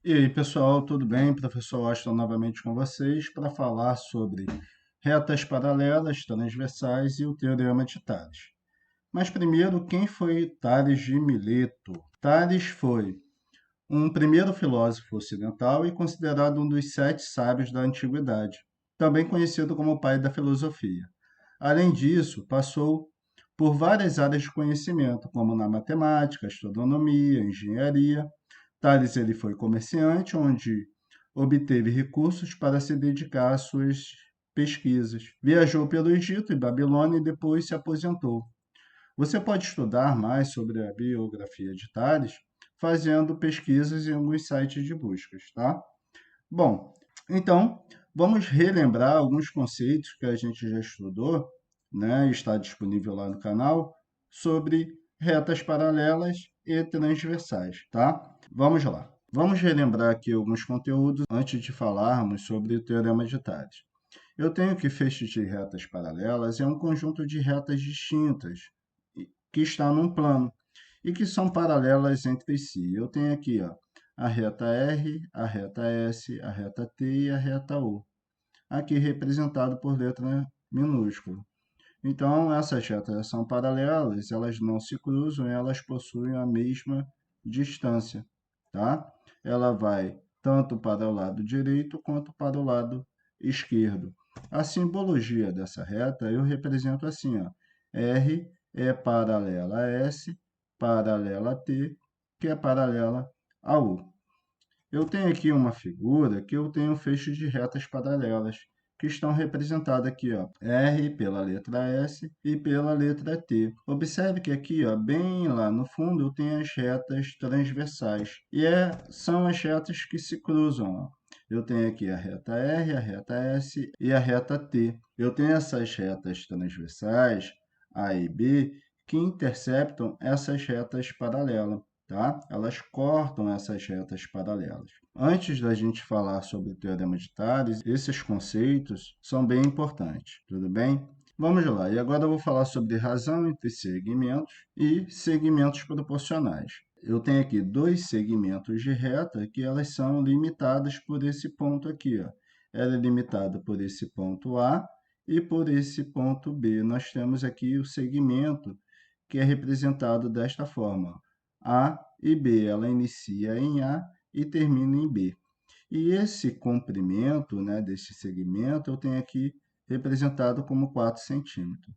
E aí, pessoal, tudo bem? Professor Washington novamente com vocês para falar sobre retas paralelas, transversais e o teorema de Tales. Mas primeiro, quem foi Tales de Mileto? Tales foi um primeiro filósofo ocidental e considerado um dos sete sábios da antiguidade, também conhecido como pai da filosofia. Além disso, passou por várias áreas de conhecimento, como na matemática, astronomia, engenharia. Tales ele foi comerciante, onde obteve recursos para se dedicar às suas pesquisas. Viajou pelo Egito e Babilônia e depois se aposentou. Você pode estudar mais sobre a biografia de Tales fazendo pesquisas em alguns sites de buscas, tá? Bom, então vamos relembrar alguns conceitos que a gente já estudou, né? Está disponível lá no canal sobre retas paralelas e transversais, tá? Vamos lá. Vamos relembrar aqui alguns conteúdos antes de falarmos sobre o teorema de Tales. Eu tenho que feixes de retas paralelas é um conjunto de retas distintas que está num plano e que são paralelas entre si. Eu tenho aqui, ó, a reta R, a reta S, a reta T e a reta U, aqui representado por letra minúscula. Então, essas retas são paralelas, elas não se cruzam, elas possuem a mesma distância, tá? Ela vai tanto para o lado direito quanto para o lado esquerdo. A simbologia dessa reta eu represento assim, ó. R é paralela a S, paralela a T, que é paralela a U. Eu tenho aqui uma figura que eu tenho feixes de retas paralelas, que estão representadas aqui, ó, R pela letra S e pela letra T. Observe que aqui, ó, bem lá no fundo, eu tenho as retas transversais, e são as retas que se cruzam, ó. Eu tenho aqui a reta R, a reta S e a reta T. Eu tenho essas retas transversais, A e B, que interceptam essas retas paralelas. Tá? Elas cortam essas retas paralelas. Antes da gente falar sobre o teorema de Tales, esses conceitos são bem importantes, tudo bem? Vamos lá, e agora eu vou falar sobre razão entre segmentos e segmentos proporcionais. Eu tenho aqui dois segmentos de reta que elas são limitadas por esse ponto aqui, ó. Ela é limitada por esse ponto A e por esse ponto B. Nós temos aqui o segmento que é representado desta forma, A e B. Ela inicia em A e termina em B. E esse comprimento, né, desse segmento eu tenho aqui representado como 4 centímetros.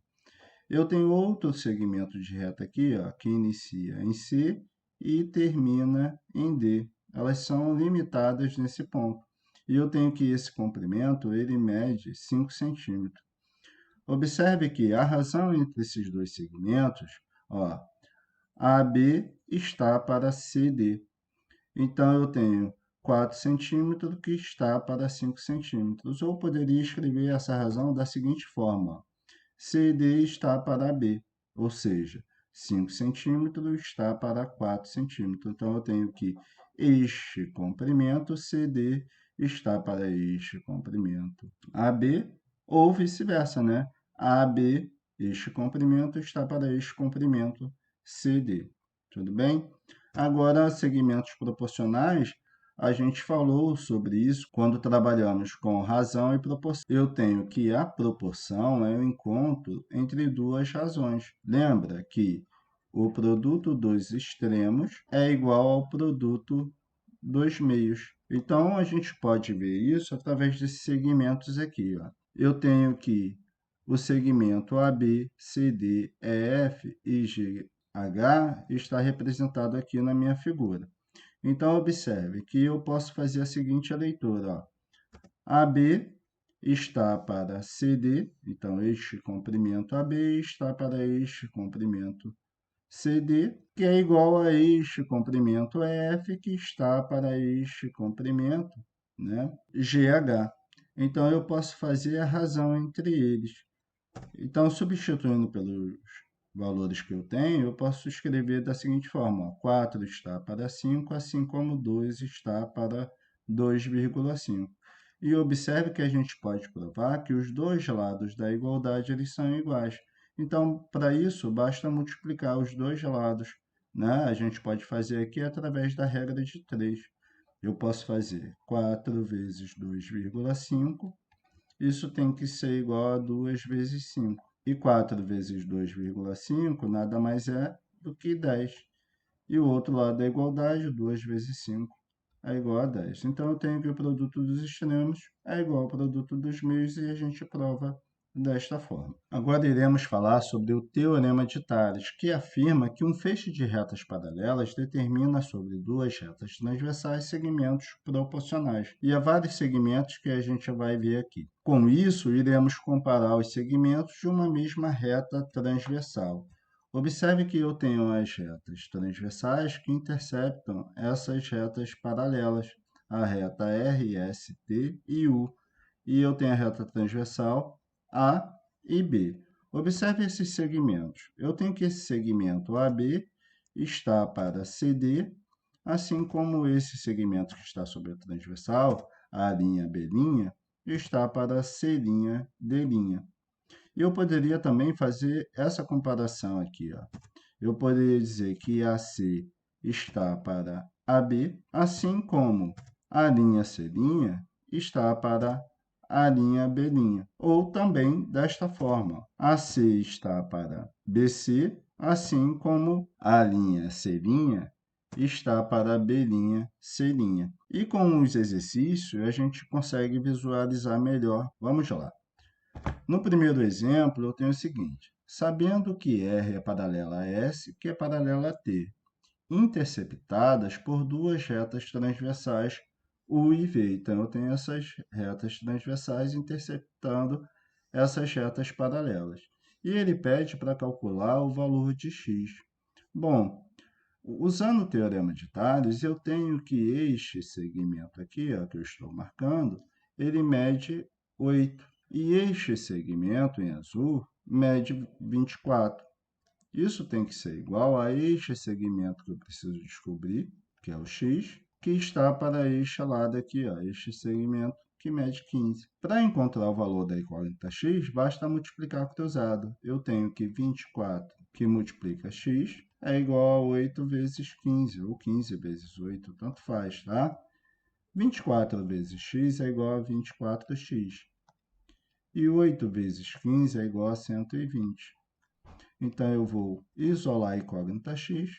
Eu tenho outro segmento de reta aqui, ó, que inicia em C e termina em D. Elas são limitadas nesse ponto. E eu tenho que esse comprimento ele mede 5 centímetros. Observe que a razão entre esses dois segmentos, ó, AB está para CD. Então, eu tenho 4 centímetros que está para 5 centímetros. Ou poderia escrever essa razão da seguinte forma: CD está para B, ou seja, 5 centímetros está para 4 centímetros. Então, eu tenho que este comprimento CD está para este comprimento AB, ou vice-versa, né? AB, este comprimento está para este comprimento CD. Tudo bem? Agora, segmentos proporcionais, a gente falou sobre isso quando trabalhamos com razão e proporção. Eu tenho que a proporção é o encontro entre duas razões. Lembra que o produto dos extremos é igual ao produto dos meios. Então, a gente pode ver isso através desses segmentos aqui, ó. Eu tenho que o segmento AB, CD, EF e GH está representado aqui na minha figura. Então, observe que eu posso fazer a seguinte leitura, ó. AB está para CD, então este comprimento AB está para este comprimento CD, que é igual a este comprimento EF, que está para este comprimento, né, GH. Então, eu posso fazer a razão entre eles. Então, substituindo pelos valores que eu tenho, eu posso escrever da seguinte forma: ó, 4 está para 5, assim como 2 está para 2,5. E observe que a gente pode provar que os dois lados da igualdade eles são iguais. Então, para isso, basta multiplicar os dois lados, né? A gente pode fazer aqui através da regra de 3. eu posso fazer 4 vezes 2,5. Isso tem que ser igual a 2 vezes 5. E 4 vezes 2,5 nada mais é do que 10. E o outro lado da igualdade, 2 vezes 5, é igual a 10. Então, eu tenho que o produto dos extremos é igual ao produto dos meios e a gente prova desta forma. Agora iremos falar sobre o Teorema de Tales, que afirma que um feixe de retas paralelas determina sobre duas retas transversais segmentos proporcionais. E há vários segmentos que a gente vai ver aqui. Com isso, iremos comparar os segmentos de uma mesma reta transversal. Observe que eu tenho as retas transversais que interceptam essas retas paralelas, a reta R, S, T e U. E eu tenho a reta transversal A e B. Observe esses segmentos. Eu tenho que esse segmento AB está para CD, assim como esse segmento que está sobre a transversal, A', B', está para C', D'. E eu poderia também fazer essa comparação aqui, ó. Eu poderia dizer que AC está para AB, assim como a linha C' está para a linha B'. Ou também desta forma, AC está para BC, assim como a linha C' está para B', C'. E com os exercícios, a gente consegue visualizar melhor. Vamos lá. No primeiro exemplo, eu tenho o seguinte: sabendo que R é paralela a S, que é paralela a T, interceptadas por duas retas transversais U e V. Então, eu tenho essas retas transversais interceptando essas retas paralelas. E ele pede para calcular o valor de x. Bom, usando o teorema de Tales, eu tenho que este segmento aqui, ó, que eu estou marcando, ele mede 8. E este segmento em azul mede 24. Isso tem que ser igual a este segmento que eu preciso descobrir, que é o x, que está para este lado aqui, ó, este segmento que mede 15. Para encontrar o valor da incógnita x, basta multiplicar cruzado. Eu tenho que 24 que multiplica x é igual a 8 vezes 15, ou 15 vezes 8, tanto faz, tá? 24 vezes x é igual a 24x. E 8 vezes 15 é igual a 120. Então, eu vou isolar a incógnita x,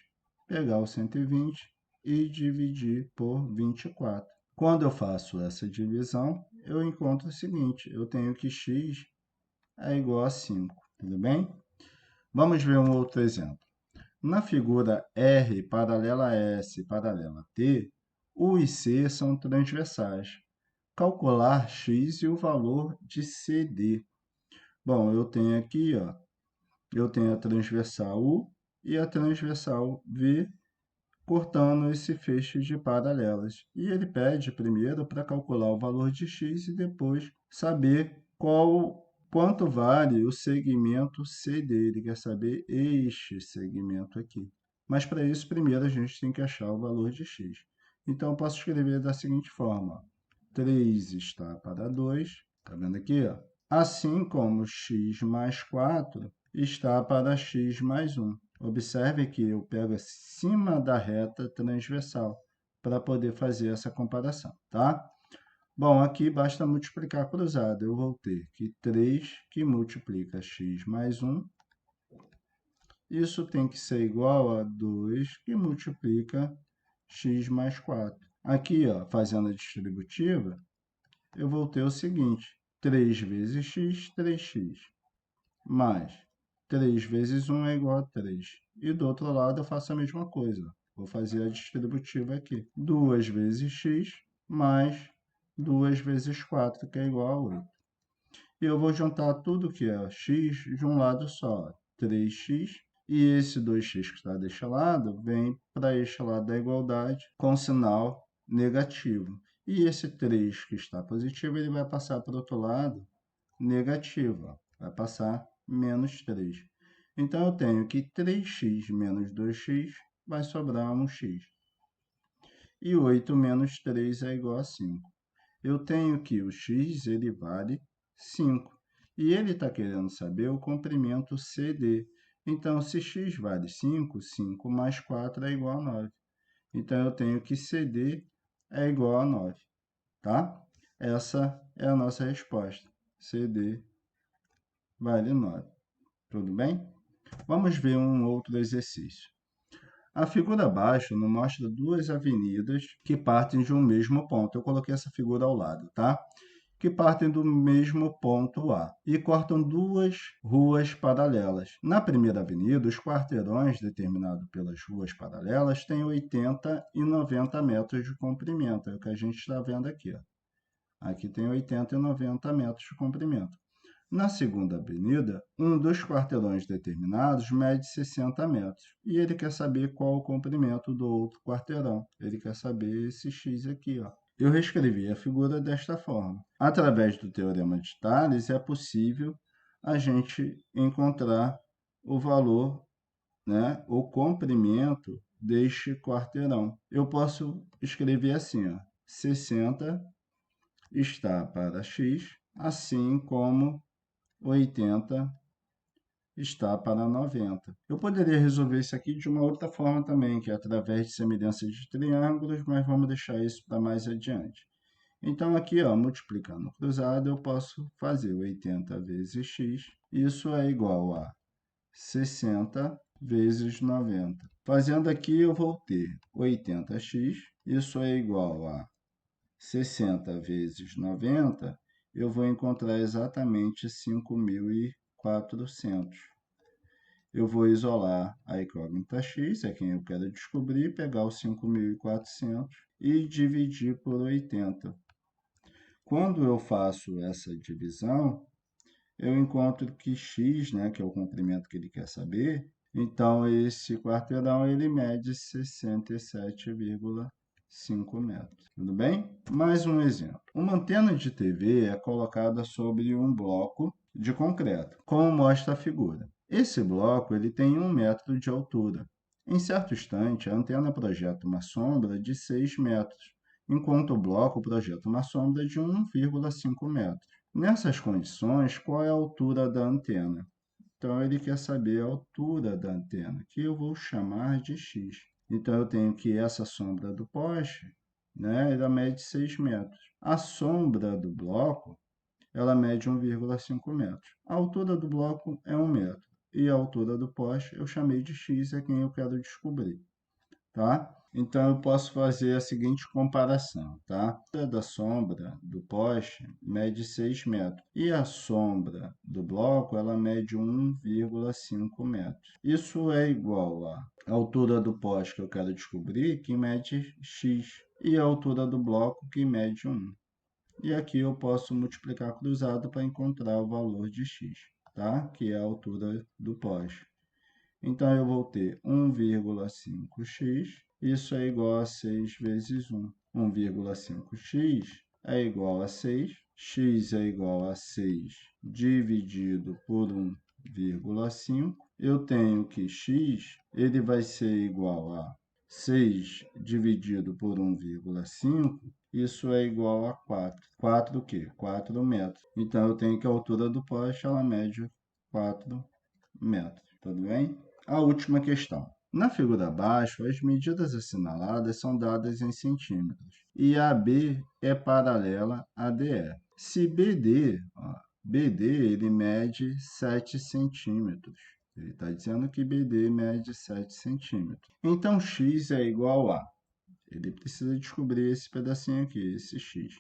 pegar o 120 e dividir por 24. Quando eu faço essa divisão, eu encontro o seguinte: eu tenho que x é igual a 5, tudo bem? Vamos ver um outro exemplo. Na figura R paralela a S paralela a T, U e C são transversais. Calcular x e o valor de CD. Bom, eu tenho aqui, ó, eu tenho a transversal U e a transversal V cortando esse feixe de paralelas. E ele pede primeiro para calcular o valor de x e depois saber quanto vale o segmento CD. Ele quer saber este segmento aqui. Mas para isso, primeiro a gente tem que achar o valor de x. Então, eu posso escrever da seguinte forma: 3 está para 2, está vendo aqui? Ó? Assim como x mais 4 está para x mais 1. Observe que eu pego acima da reta transversal para poder fazer essa comparação, tá? Bom, aqui basta multiplicar cruzado. Eu vou ter que 3 que multiplica x mais 1. Isso tem que ser igual a 2 que multiplica x mais 4. Aqui, ó, fazendo a distributiva, eu vou ter o seguinte: 3 vezes x, 3x, mais 3 vezes 1 é igual a 3. E do outro lado eu faço a mesma coisa. Vou fazer a distributiva aqui. 2 vezes x mais 2 vezes 4, que é igual a 8. E eu vou juntar tudo que é x de um lado só, 3x, e esse 2x que está deste lado vem para este lado da igualdade com sinal negativo. E esse 3 que está positivo, ele vai passar para o outro lado negativo, ó. Vai passar menos 3. Então, eu tenho que 3x menos 2x vai sobrar 1x. E 8 menos 3 é igual a 5. Eu tenho que o x ele vale 5. E ele está querendo saber o comprimento CD. Então, se x vale 5, 5 mais 4 é igual a 9. Então, eu tenho que CD é igual a 9, tá? Essa é a nossa resposta. CD vale 9. Tudo bem? Vamos ver um outro exercício. A figura abaixo nos mostra duas avenidas que partem de um mesmo ponto. Eu coloquei essa figura ao lado, tá? Que partem do mesmo ponto A e cortam duas ruas paralelas. Na primeira avenida, os quarteirões determinados pelas ruas paralelas têm 80 e 90 metros de comprimento. É o que a gente está vendo aqui, ó. Aqui tem 80 e 90 metros de comprimento. Na segunda avenida, um dos quarteirões determinados mede 60 metros e ele quer saber qual o comprimento do outro quarteirão. Ele quer saber esse x aqui, ó. Eu reescrevi a figura desta forma. Através do teorema de Tales, é possível a gente encontrar o valor, né, o comprimento deste quarteirão. Eu posso escrever assim, ó, 60 está para x, assim como 80 está para 90. Eu poderia resolver isso aqui de uma outra forma também, que é através de semelhanças de triângulos, mas vamos deixar isso para mais adiante. Então, aqui, ó, multiplicando cruzado, eu posso fazer 80 vezes x. Isso é igual a 60 vezes 90. Fazendo aqui, eu vou ter 80x. Isso é igual a 60 vezes 90, eu vou encontrar exatamente 5.400. Eu vou isolar a incógnita x, é quem eu quero descobrir, pegar os 5.400 e dividir por 80. Quando eu faço essa divisão, eu encontro que x, né, que é o comprimento que ele quer saber, então esse quarteirão ele mede 67,5 metros. Tudo bem? Mais um exemplo. Uma antena de TV é colocada sobre um bloco de concreto, como mostra a figura. Esse bloco ele tem 1 metro de altura. Em certo instante, a antena projeta uma sombra de 6 metros, enquanto o bloco projeta uma sombra de 1,5 metros. Nessas condições, qual é a altura da antena? Então, ele quer saber a altura da antena, que eu vou chamar de x. Então, eu tenho que essa sombra do poste, né, ela mede 6 metros. A sombra do bloco, ela mede 1,5 metros. A altura do bloco é 1 metro. E a altura do poste eu chamei de x, é quem eu quero descobrir, tá? Então, eu posso fazer a seguinte comparação, tá? A altura da sombra do poste mede 6 metros e a sombra do bloco, ela mede 1,5 metros. Isso é igual à altura do poste que eu quero descobrir, que mede x, e a altura do bloco, que mede 1. E aqui eu posso multiplicar cruzado para encontrar o valor de x, tá? Que é a altura do poste. Então, eu vou ter 1,5x, isso é igual a 6 vezes 1. 1,5x é igual a 6, x é igual a 6 dividido por 1,5. Eu tenho que x ele vai ser igual a 6 dividido por 1,5, isso é igual a 4. 4 o quê? 4 metros. Então, eu tenho que a altura do poste, ela mede 4 metros. Tudo bem? A última questão. Na figura abaixo, as medidas assinaladas são dadas em centímetros e AB é paralela a DE. Se BD, BD ele mede 7 centímetros. Ele está dizendo que BD mede 7 centímetros. Então, x é igual a... Ele precisa descobrir esse pedacinho aqui, esse x.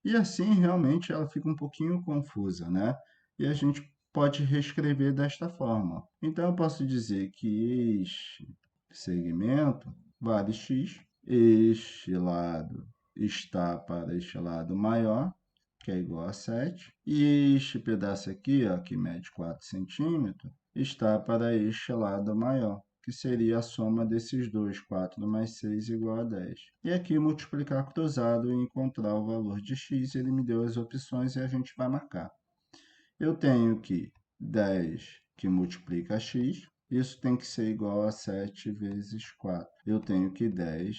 E assim, realmente, ela fica um pouquinho confusa, né? E a gente pode reescrever desta forma. Então, eu posso dizer que este segmento vale x, este lado está para este lado maior, que é igual a 7, e este pedaço aqui, ó, que mede 4 centímetros, está para este lado maior, que seria a soma desses dois, 4 mais 6 igual a 10. E aqui multiplicar cruzado e encontrar o valor de x, ele me deu as opções e a gente vai marcar. Eu tenho que 10 que multiplica x, isso tem que ser igual a 7 vezes 4. Eu tenho que 10,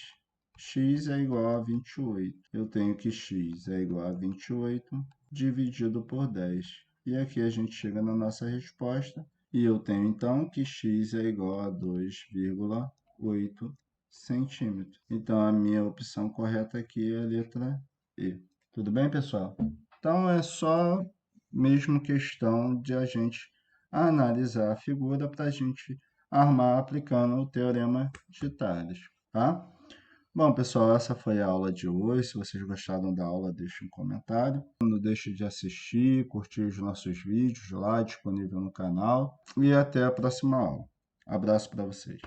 x é igual a 28. Eu tenho que x é igual a 28 dividido por 10. E aqui a gente chega na nossa resposta. E eu tenho, então, que x é igual a 2,87. centímetro. Então, a minha opção correta aqui é a letra E. Tudo bem, pessoal? Então, é só mesmo questão de a gente analisar a figura para a gente armar aplicando o Teorema de Tales, tá? Bom, pessoal, essa foi a aula de hoje. Se vocês gostaram da aula, deixe um comentário. Não deixe de assistir, curtir os nossos vídeos lá disponível no canal. E até a próxima aula. Abraço para vocês.